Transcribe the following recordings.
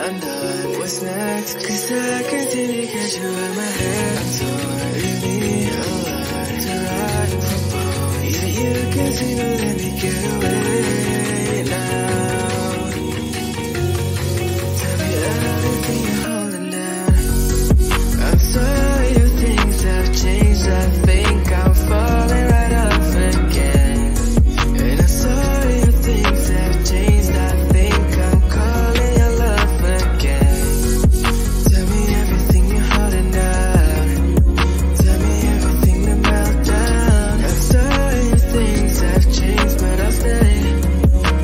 undone. What's next? Cause I continue to get you out my head. I'm torn, leave me alone to ride from home. Yeah, you continue to let me get away now. Tell me everything you're holding down. I'm sorry if things have changed. I think I'm falling right off again. And I'm sorry if things have changed. I think I'm calling your love again. Tell me everything you're holding down. Tell me everything to melt down. I'm sorry if things have changed, but I'll stay.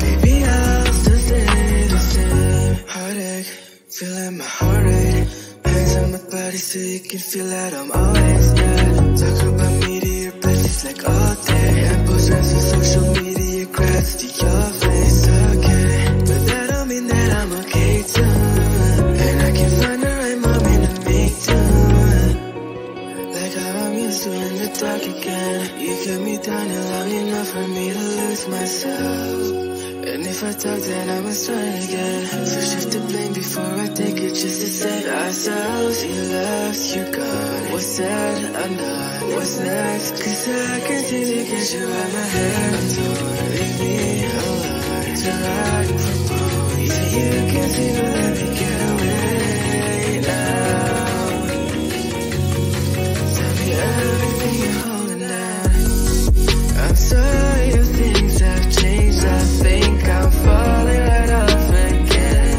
Baby, I'll still stay the same. Heartache, feeling my heart rate. Hands on my body so you can feel that I'm always there. Talk about me to your besties like all day. And post raps on social media, grass to your face. Okay, but that don't mean that I'm okay too. And I can find the right moment to make too. Like how I'm used to in the dark again. You kept me down long enough for me to lose myself. And if I talk, then I must try again. So shift the blame before I take it, just to save ourselves. You left, you're gone. What's said, undone. What's next? Cause I continue to get you out my head. I'm torn, leave me alone to ride from home. Yeah, you continue to let me get away now. Tell me everything you're holding down. I'm sorry if things have changed. I think I'm falling right off again.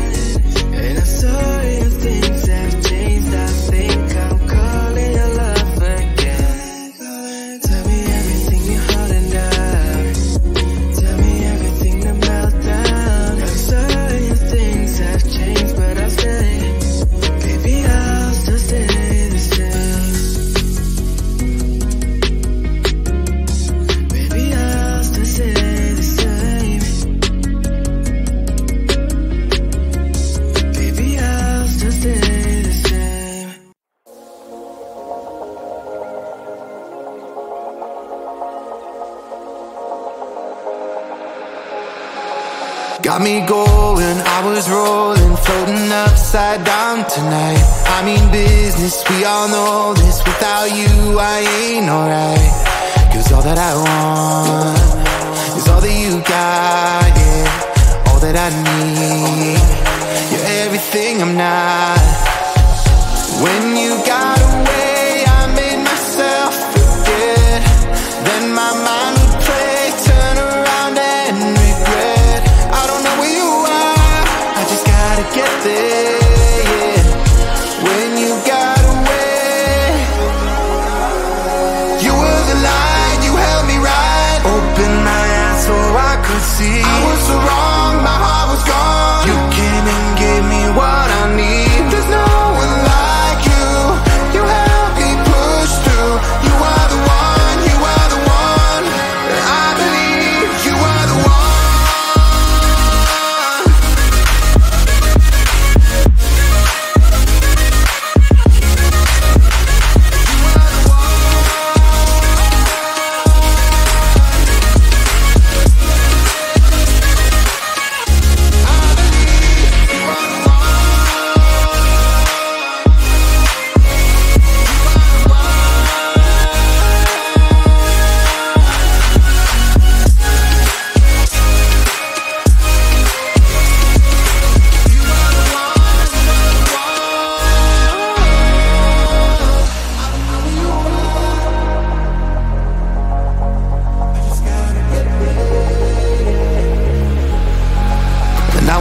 And I'm sorry if things have changed. I think I'm calling your love again. Tell me everything you're holding down. Tell me everything to melt down. I'm sorry if things have changed, but I'll stay. Baby, I'll still stay the same. Baby, I'll still stay the same. Baby, I'll still stay the same. Got me going, I was rolling, floating upside down tonight. I mean business, we all know this. Without you, I ain't alright. Cause all that I want is all that you got, yeah. All that I need, you're everything I'm not. When you got away, I made myself forget. Then my mind would play, turn around and regret. I don't know where you are, I just gotta get there, yeah. When you got away, you were the light, you held me right. Open my eyes so I could see. I was so wrong, my heart was gone. You came and gave me what I need. There's no one like you. You helped me push through. You are the one, you are the one. I believe you are the one.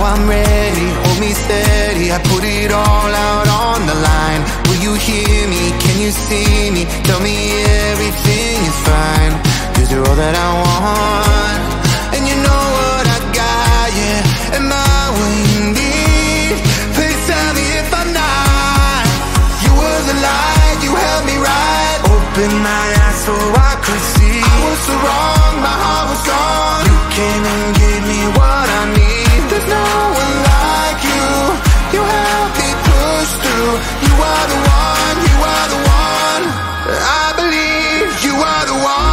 I'm ready, hold me steady. I put it all out on the line. Will you hear me? Can you see me? Tell me everything is fine. Cause you're all that I want. And you know what I got, yeah. Am I what you need? Please tell me if I'm not. You were the light, you held me right. Open my eyes so I could see. I was so wrong, my heart was gone. You came and gave me what I need. There's no one like you. You helped me push through. You are the one, you are the one. I believe you are the one.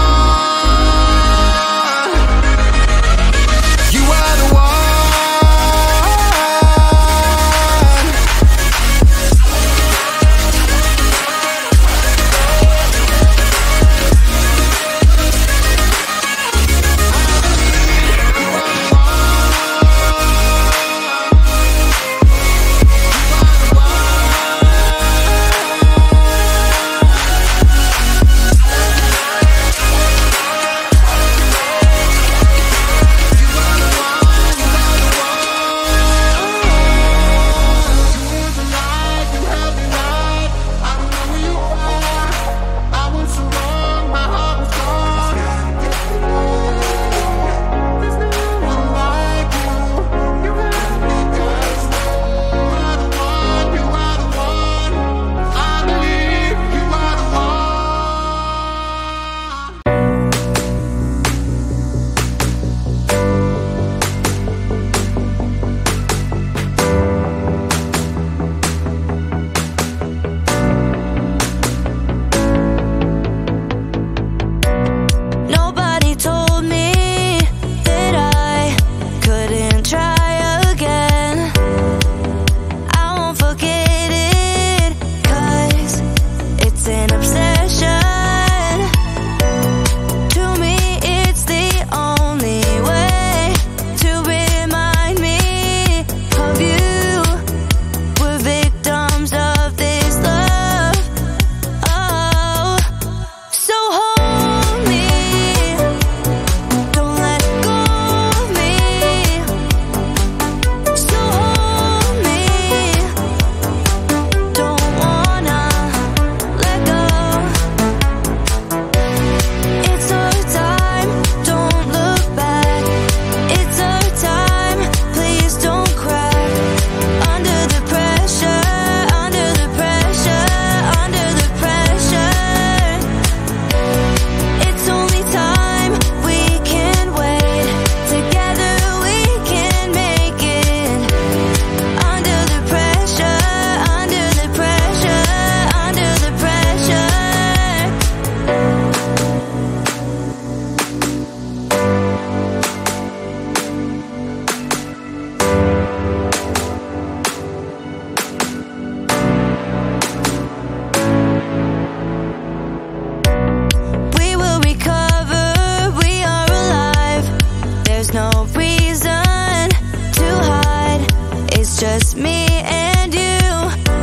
just me and you.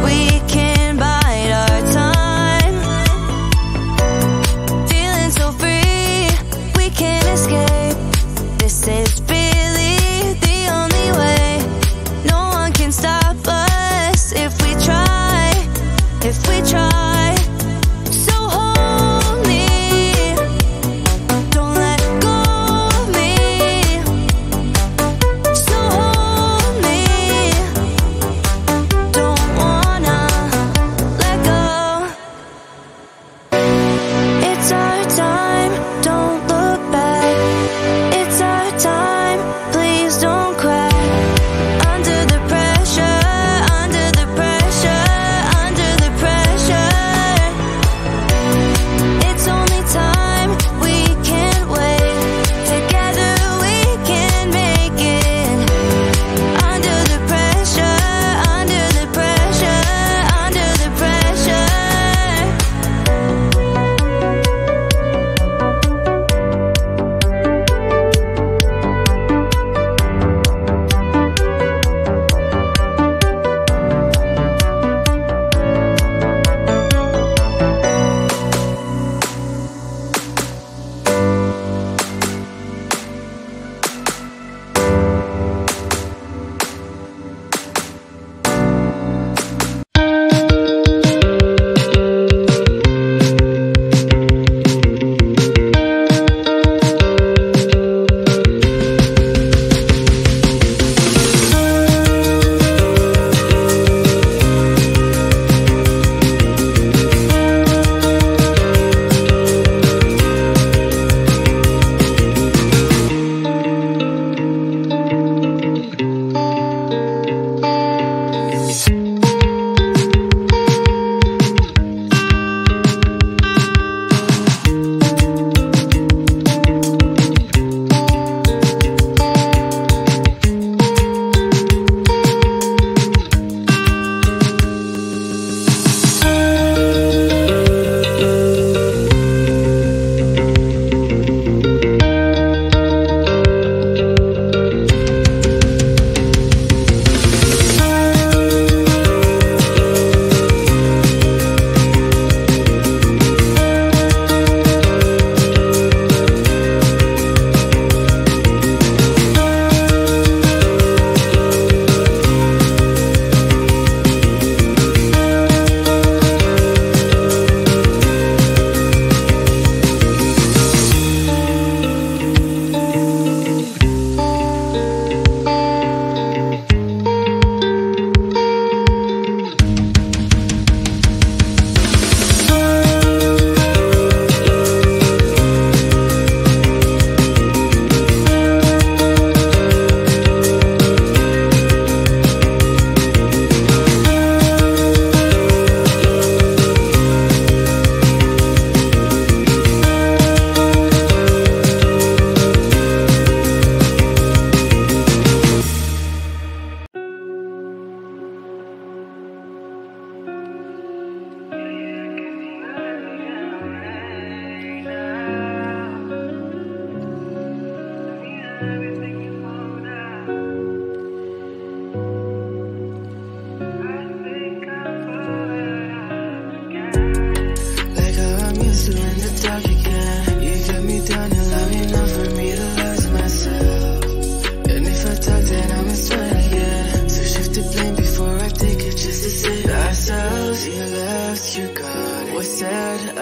We can bide our time, feeling so free. We can't escape. This is really the only way. No one can stop us if we try, if we try. So hold me, don't let go of me. So hold me, don't wanna let go. It's our time, don't look back. It's our time, please don't cry. Under the pressure, under the pressure, under the pressure. It's only time, we can't wait. Together we can make it. Under the pressure, under the pressure, under the pressure.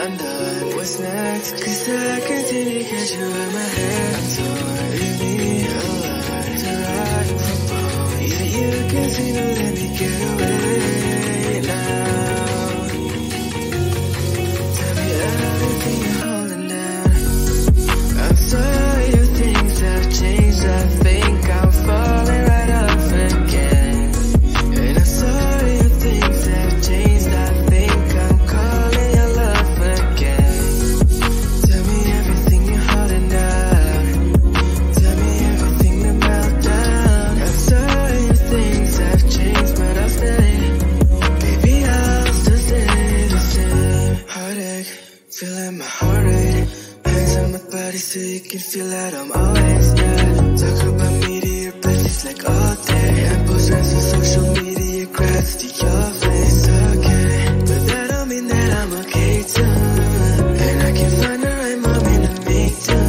Undone. What's next? Cause I continue to catch you in my hands. Leave me alone to ride from home. Yeah, you can see no let me get away now. Tell me everything you're holding down. I'm sorry if things have changed. I think I'm falling right off again. And I'm sorry if things have changed. I think I'm calling your love again. Tell me everything you're holding down. Tell me everything to melt down. I'm sorry if things have changed, but I'll stay. Baby, I'll still stay the same. Heartache, feeling my heart rate. Hands on my body so you can feel that I'm always there. Talk about me to your besties like all day. And post friends on social media. eyes to your face, okay. But that don't mean that I'm okay too. And I can find the right moment to make do.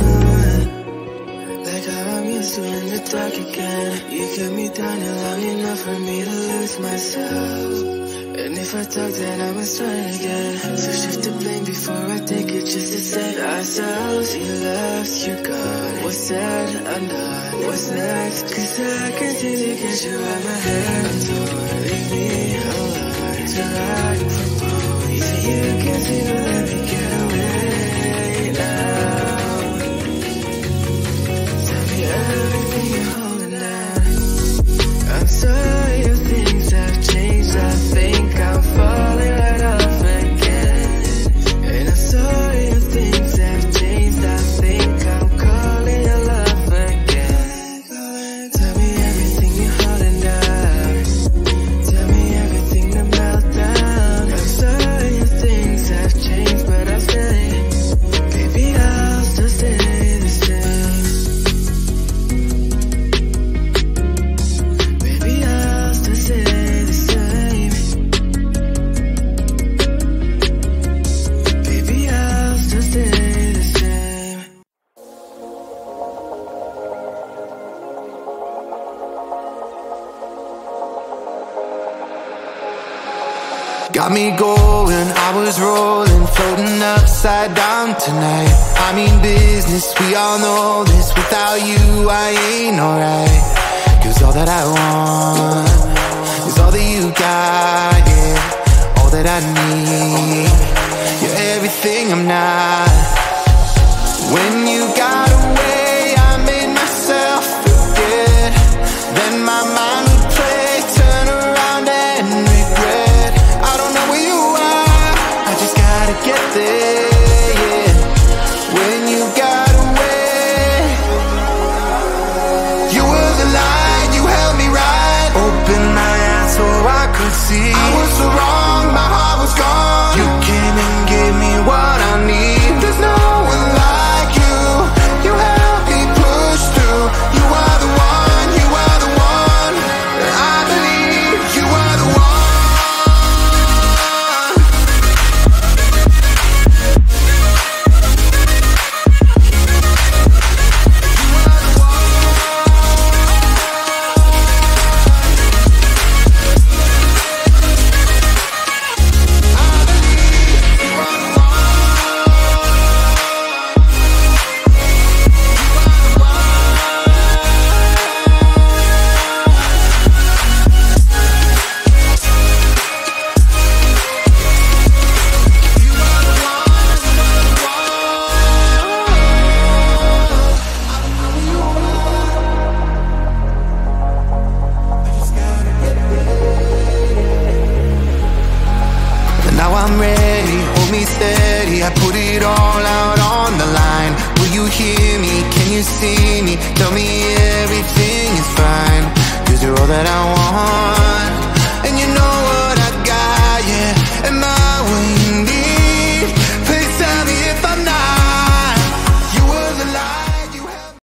Like how I'm used to in the dark again. You kept me down long enough for me to lose myself. And if I talk then I must try again. So shift the blame before I take it just to save ourselves. You left, you're gone. What's said, undone. What's next? Cause I can't seem to get you out my head. So leave me alone to ride from home. So you can't seem to let me get away now. Tell me everything you're holding down. I'm sorry if things have changed. I think I'm falling right off again. And I'm sorry if things have changed. I think I'm calling your love again. Tell me everything you're holding down. Tell me everything to melt down. I'm sorry if things have changed, but I'll stay. Baby, I'll still stay the same. Baby, I'll still stay the same. Baby, I'll still stay the same. Got me going, I was rolling, floating upside down tonight. I mean business, we all know this. Without you, I ain't alright. Cause all that I want is all that you got, yeah. All that I need, you're everything I'm not. When you got away, I made myself forget. Then my mind would play, turn around and regret. I don't know where you are, I just gotta get there, yeah. When you got away, you were the light, you held me right. Open my eyes so I could see. I was so wrong, my heart was gone. You came and gave me what I need. There's no one like you. You helped me push through. You are the one, you are the one. I believe you are the one. Now I'm ready, hold me steady. I put it all out on the line. Will you hear me? Can you see me? Tell me everything is fine. Cause you're all that I want. And you know what I got, yeah. And my